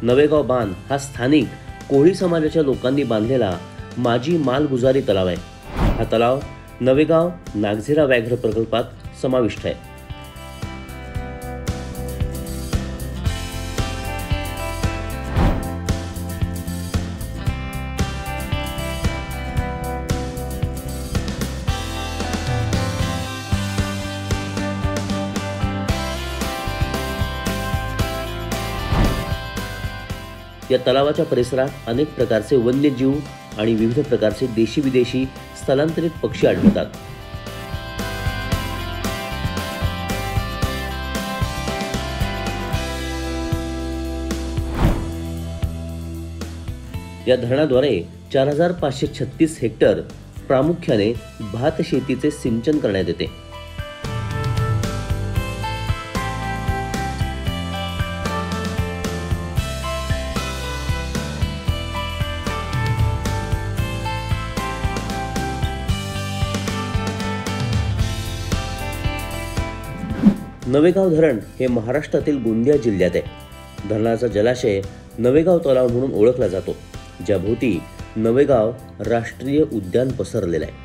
नवेगाव बांध हा स्थानिक कोळी समाजाच्या लोकांनी बांधलेला माजी मालगुजारी तलाव आहे। हा तलाव नवेगाव नागझिरा व्याघ्र प्रकल्पात समाविष्ट आहे। या तलावाच्या परिसरात अनेक प्रकारचे वन्यजीव आणि विविध प्रकारचे देशी विदेशी स्थलांतरित पक्षी आढळतात। या धरणाद्वारे 4536 हेक्टर प्रामुख्याने भात शेतीचे सिंचन करण्यात येते। नवेगाव धरण हे महाराष्ट्रातील गोंदिया जिल्ह्यात आहे। धरणाचा जलाशय नवेगाव तलाव म्हणून ओळखला जातो, ज्या भोवती नवेगाव राष्ट्रीय उद्यान पसरलेलं आहे।